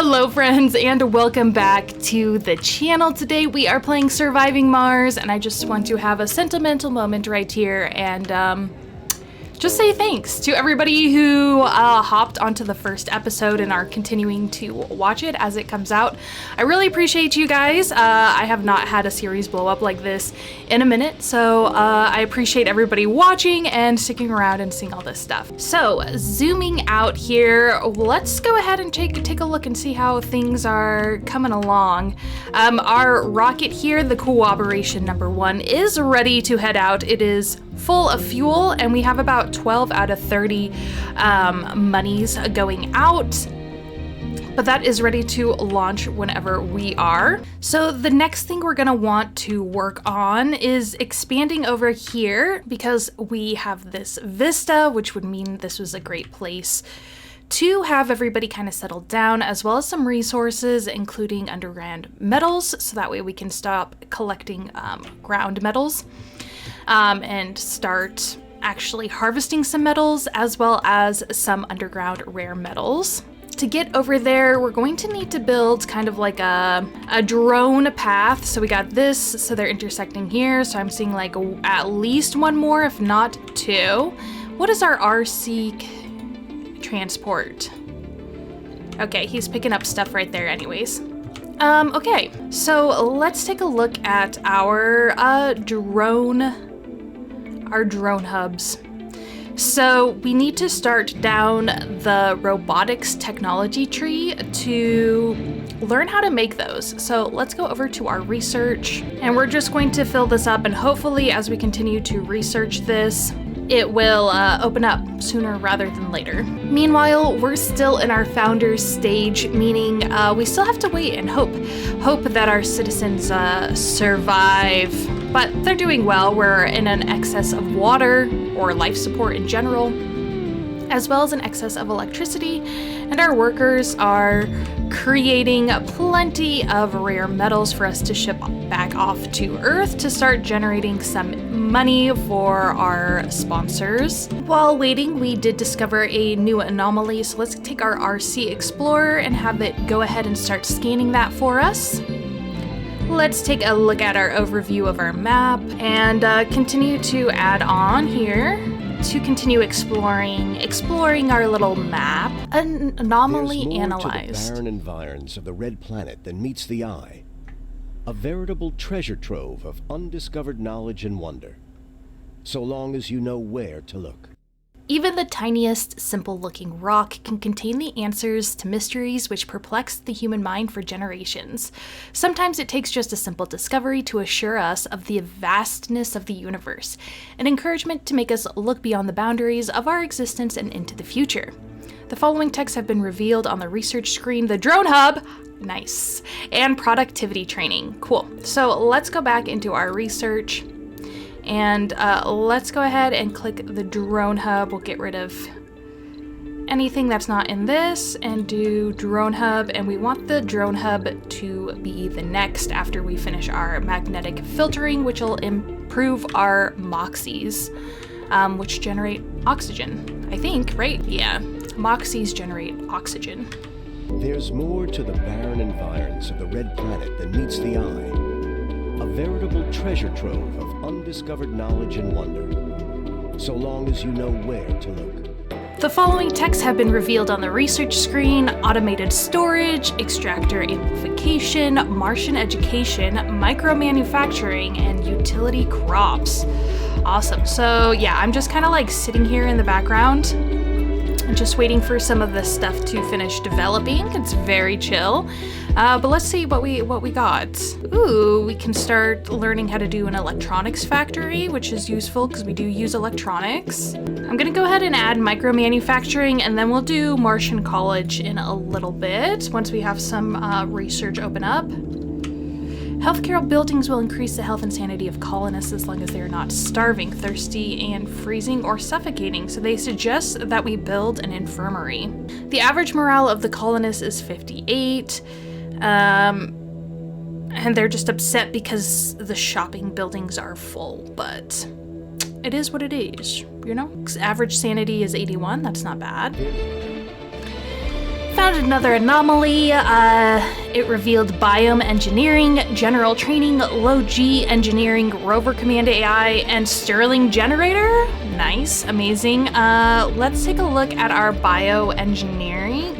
Hello friends, and welcome back to the channel. Today we are playing Surviving Mars, and I just want to have a sentimental moment right here and just say thanks to everybody who hopped onto the first episode and are continuing to watch it as it comes out. I really appreciate you guys. I have not had a series blow up like this in a minute, so I appreciate everybody watching and sticking around and seeing all this stuff. So, zooming out here, let's go ahead and take a look and see how things are coming along. Our rocket here, the Cooperation #1, is ready to head out. It is full of fuel, and we have about 12 out of 30 monies going out, but that is ready to launch whenever we are. So the next thing we're gonna want to work on is expanding over here, because we have this vista, which would mean this was a great place to have everybody kind of settled down, as well as some resources, including underground metals, so that way we can stop collecting ground metals and start actually harvesting some metals, as well as some underground rare metals. To get over there, we're going to need to build kind of like a drone path. So we got this, so they're intersecting here. So I'm seeing like at least one more, if not two. What is our RC transport? Okay, he's picking up stuff right there anyways. Okay, so let's take a look at our drone hubs. So we need to start down the robotics technology tree to learn how to make those. So let's go over to our research, and we're just going to fill this up, and hopefully as we continue to research this, it will open up sooner rather than later. Meanwhile, we're still in our founders stage, meaning we still have to wait and hope that our citizens survive. But they're doing well. We're in an excess of water, or life support in general, as well as an excess of electricity, and our workers are creating plenty of rare metals for us to ship back off to Earth to start generating some money for our sponsors. While waiting, we did discover a new anomaly, so let's take our RC Explorer and have it go ahead and start scanning that for us. Let's take a look at our overview of our map and continue to add on here to continue exploring our little map. An anomaly There's more analyzed. to the barren environs of the red planet than meets the eye. A veritable treasure trove of undiscovered knowledge and wonder, so long as you know where to look. Even the tiniest, simple-looking rock can contain the answers to mysteries which perplex the human mind for generations. Sometimes it takes just a simple discovery to assure us of the vastness of the universe, an encouragement to make us look beyond the boundaries of our existence and into the future. The following texts have been revealed on the research screen: the drone hub, nice, and productivity training, cool. So let's go back into our research. And let's go ahead and click the drone hub. We'll get rid of anything that's not in this and do drone hub. And we want the drone hub to be the next after we finish our magnetic filtering, which will improve our moxies, which generate oxygen, I think, right? Yeah, moxies generate oxygen. There's more to the barren environs of the red planet than meets the eye. A veritable treasure trove of undiscovered knowledge and wonder, so long as you know where to look. The following texts have been revealed on the research screen: automated storage, extractor amplification, Martian education, micro-manufacturing, and utility crops. Awesome. So yeah, I'm just kind of like sitting here in the background, just waiting for some of this stuff to finish developing. It's very chill. But let's see what we got. Ooh, we can start learning how to do an electronics factory, which is useful because we do use electronics. I'm gonna go ahead and add micro manufacturing, and then we'll do Martian College in a little bit once we have some research open up. Healthcare buildings will increase the health and sanity of colonists as long as they are not starving, thirsty, and freezing or suffocating, so they suggest that we build an infirmary. The average morale of the colonists is 58, and they're just upset because the shopping buildings are full, but it is what it is, you know? Average sanity is 81, that's not bad. found another anomaly. It revealed biome engineering, general training, low G engineering, rover command AI, and Stirling generator. Nice, amazing. Let's take a look at our biome engineering.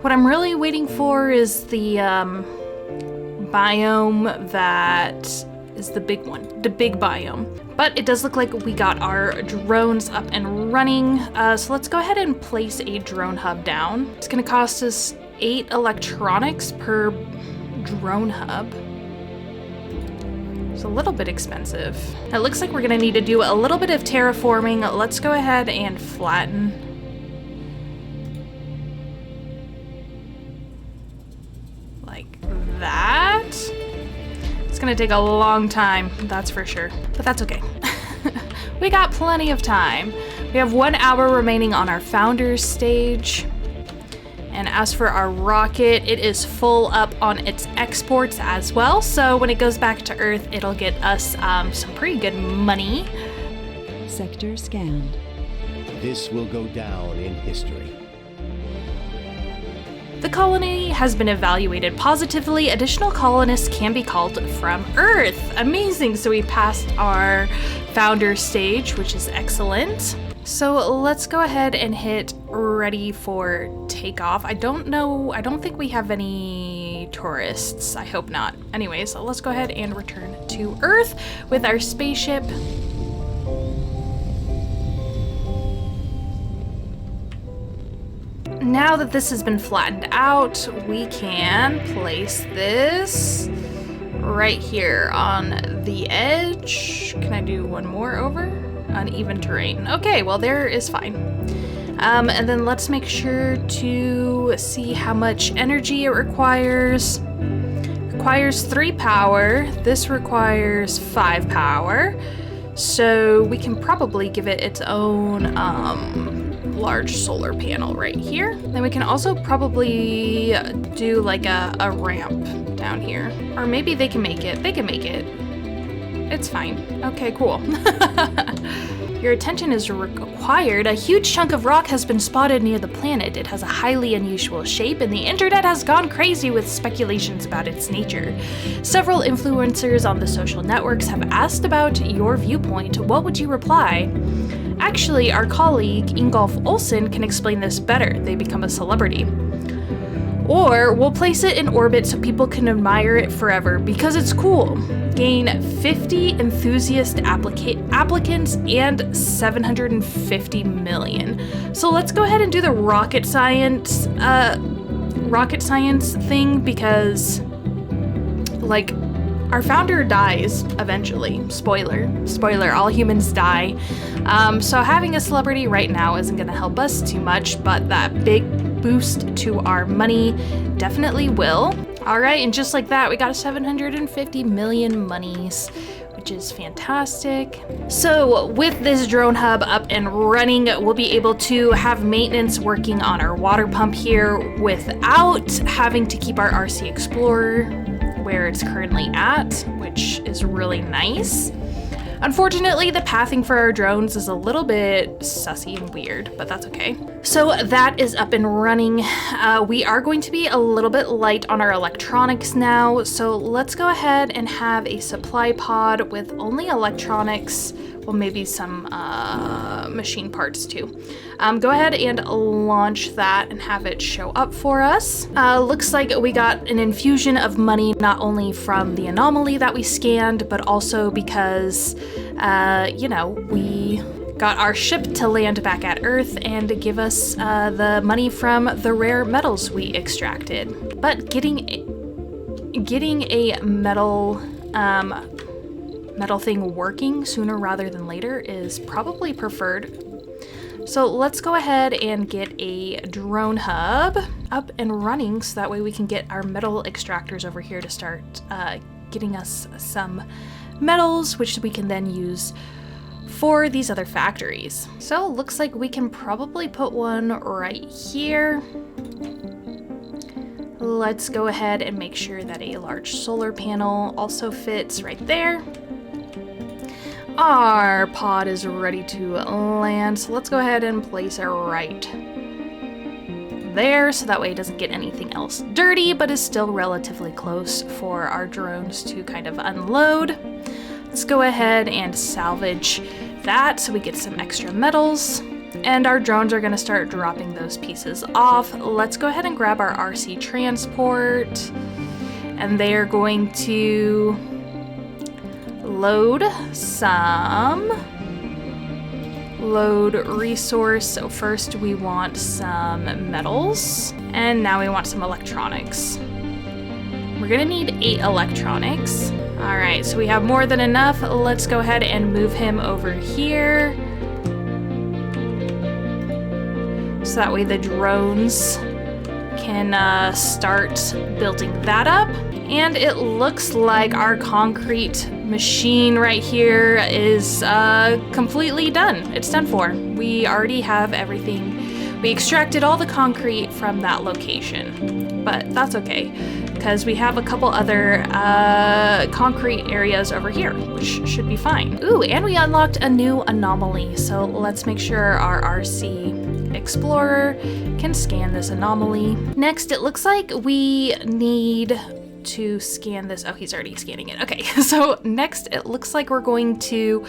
What I'm really waiting for is the biome that is the big one, the big biome. But it does look like we got our drones up and running. So let's go ahead and place a drone hub down. It's gonna cost us 8 electronics per drone hub. It's a little bit expensive. It looks like we're gonna need to do a little bit of terraforming. Let's go ahead and flatten. Like that. It's gonna take a long time, that's for sure, but that's okay. We got plenty of time. We have 1 hour remaining on our founders stage. And as for our rocket, it is full up on its exports as well. So when it goes back to Earth, it'll get us some pretty good money. Sector scanned. This will go down in history. The colony has been evaluated positively. Additional colonists can be called from Earth. Amazing, so we passed our founder stage, which is excellent. So let's go ahead and hit ready for takeoff. I don't think we have any tourists. I hope not. Anyways, let's go ahead and return to Earth with our spaceship. Now that this has been flattened out, we can place this right here on the edge. Can I do one more over? Uneven terrain. Okay, well there is fine. And then let's make sure to see how much energy it requires. Requires 3 power. This requires 5 power. So we can probably give it its own large solar panel right here. Then we can also probably do like a ramp down here. Or maybe they can make it. They can make it. It's fine. Okay, cool. Your attention is required. A huge chunk of rock has been spotted near the planet. It has a highly unusual shape, and the internet has gone crazy with speculations about its nature. Several influencers on the social networks have asked about your viewpoint. What would you reply? Actually, our colleague Ingolf Olsen can explain this better. They become a celebrity. Or we'll place it in orbit so people can admire it forever because it's cool. Gain 50 enthusiast applicants and 750 million. So let's go ahead and do the rocket science thing because, like, our founder dies eventually. Spoiler, all humans die. So having a celebrity right now isn't gonna help us too much, but that big boost to our money definitely will. All right, and just like that, we got 750 million monies, which is fantastic. So with this drone hub up and running, we'll be able to have maintenance working on our water pump here without having to keep our RC Explorer where it's currently at, which is really nice. Unfortunately, the pathing for our drones is a little bit sussy and weird, but that's okay. So that is up and running. We are going to be a little bit light on our electronics now, so let's go ahead and have a supply pod with only electronics, well, maybe some machine parts too. Go ahead and launch that and have it show up for us. Looks like we got an infusion of money, not only from the anomaly that we scanned, but also because, we got our ship to land back at Earth and give us the money from the rare metals we extracted. But getting a metal thing working sooner rather than later is probably preferred. So let's go ahead and get a drone hub up and running so that way we can get our metal extractors over here to start getting us some metals, which we can then use for these other factories. So looks like we can probably put one right here. Let's go ahead and make sure that a large solar panel also fits right there. Our pod is ready to land, so let's go ahead and place it right there, so that way it doesn't get anything else dirty, but is still relatively close for our drones to kind of unload. Let's go ahead and salvage that so we get some extra metals. And our drones are going to start dropping those pieces off. Let's go ahead and grab our RC transport. And they are going to load resource. So first we want some metals. And now we want some electronics. We're going to need 8 electronics. All right, so we have more than enough. Let's go ahead and move him over here. So that way the drones can start building that up. And it looks like our concrete machine right here is completely done. It's done for. We already have everything. We extracted all the concrete from that location, but that's okay, because we have a couple other concrete areas over here, which should be fine. Ooh, and we unlocked a new anomaly. So let's make sure our RC Explorer can scan this anomaly. Next, it looks like we need to scan this. Oh, he's already scanning it. Okay, so next it looks like we're going to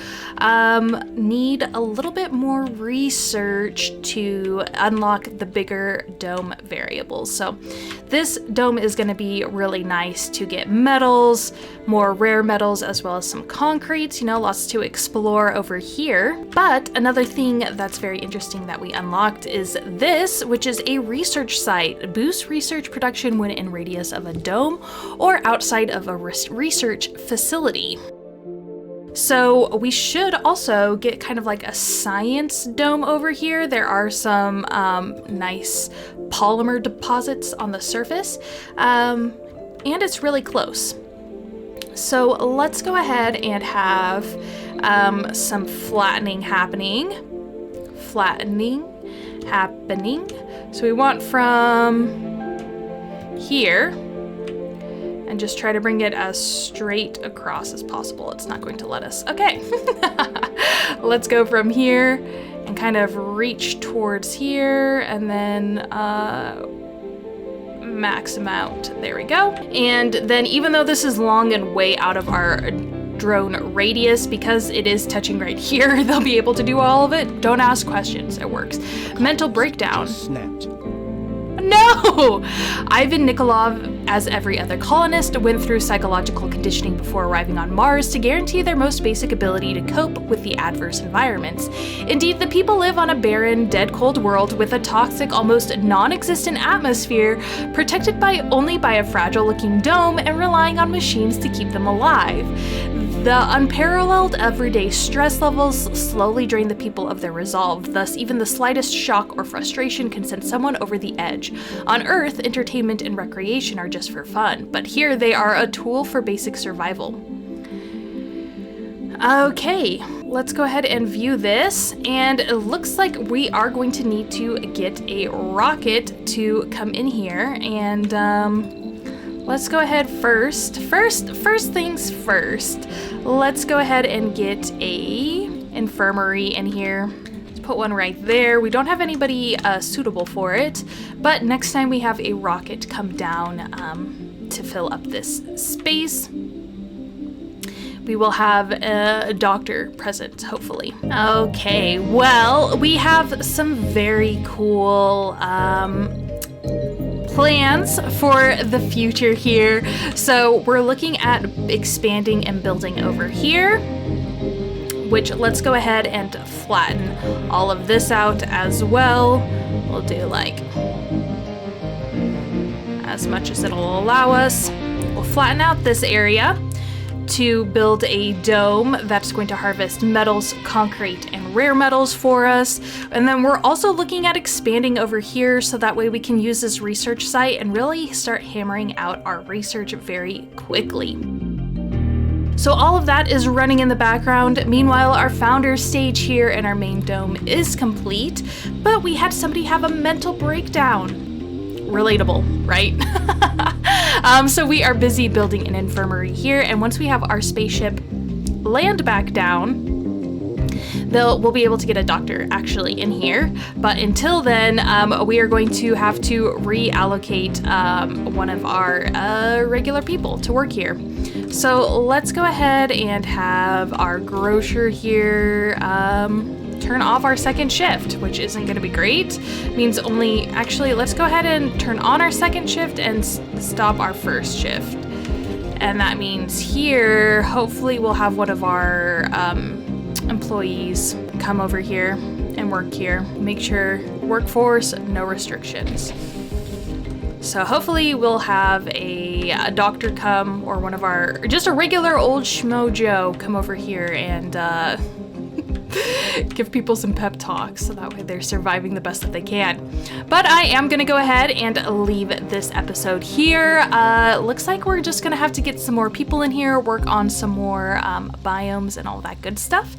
need a little bit more research to unlock the bigger dome variables. So this dome is going to be really nice to get metals, more rare metals, as well as some concretes, you know, lots to explore over here. But another thing that's very interesting that we unlocked is this, which is a research site. Boosts research production when in radius of a dome or outside of a research facility. So we should also get kind of like a science dome over here. There are some nice polymer deposits on the surface, and it's really close. So let's go ahead and have some flattening happening. So we want from here, and just try to bring it as straight across as possible. It's not going to let us. Okay. Let's go from here and kind of reach towards here, and then max amount. There we go. And then even though this is long and way out of our drone radius, because it is touching right here, they'll be able to do all of it. Don't ask questions. It works. Mental breakdown. Snapped. No! Ivan Nikolov, as every other colonist, went through psychological conditioning before arriving on Mars to guarantee their most basic ability to cope with the adverse environments. Indeed, the people live on a barren, dead cold world with a toxic, almost non-existent atmosphere, protected only by a fragile-looking dome and relying on machines to keep them alive. The unparalleled everyday stress levels slowly drain the people of their resolve, thus even the slightest shock or frustration can send someone over the edge. On Earth, entertainment and recreation are just for fun, but here they are a tool for basic survival. Okay, let's go ahead and view this, and it looks like we are going to need to get a rocket to come in here, and let's go ahead first things first. Let's go ahead and get a infirmary in here. Let's put one right there. We don't have anybody suitable for it, but next time we have a rocket come down to fill up this space, we will have a doctor present, hopefully. Okay, well, we have some very cool plans for the future here. So we're looking at expanding and building over here, which let's go ahead and flatten all of this out as well. We'll do like as much as it'll allow us. We'll flatten out this area to build a dome that's going to harvest metals, concrete, and rare metals for us. And then we're also looking at expanding over here so that way we can use this research site and really start hammering out our research very quickly. So all of that is running in the background. Meanwhile, our founder's stage here and our main dome is complete, but we had somebody have a mental breakdown. Relatable, right? So we are busy building an infirmary here, and once we have our spaceship land back down, we'll be able to get a doctor actually in here. But until then, we are going to have to reallocate one of our regular people to work here. So let's go ahead and have our grocer here turn off our second shift, which isn't going to be great. Means only, actually, let's go ahead and turn on our second shift and stop our first shift. And that means here, hopefully we'll have one of our employees come over here and work here. Make sure workforce, no restrictions. So hopefully we'll have a doctor come, or one of our, just a regular old schmo Joe come over here and give people some pep talks so that way they're surviving the best that they can. But I am gonna go ahead and leave this episode here. Looks like we're just gonna have to get some more people in here, work on some more biomes and all that good stuff.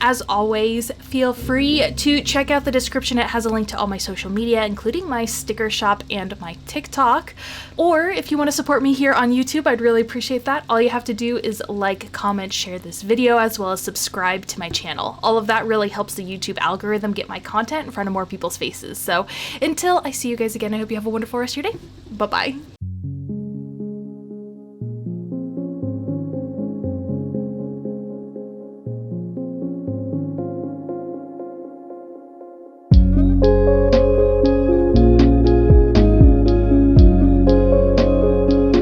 As always, feel free to check out the description. It has a link to all my social media, including my sticker shop and my TikTok. Or if you want to support me here on YouTube, I'd really appreciate that. All you have to do is like, comment, share this video, as well as subscribe to my channel. All of that really helps the YouTube algorithm get my content in front of more people's faces. So until I see you guys again, I hope you have a wonderful rest of your day. Bye-bye.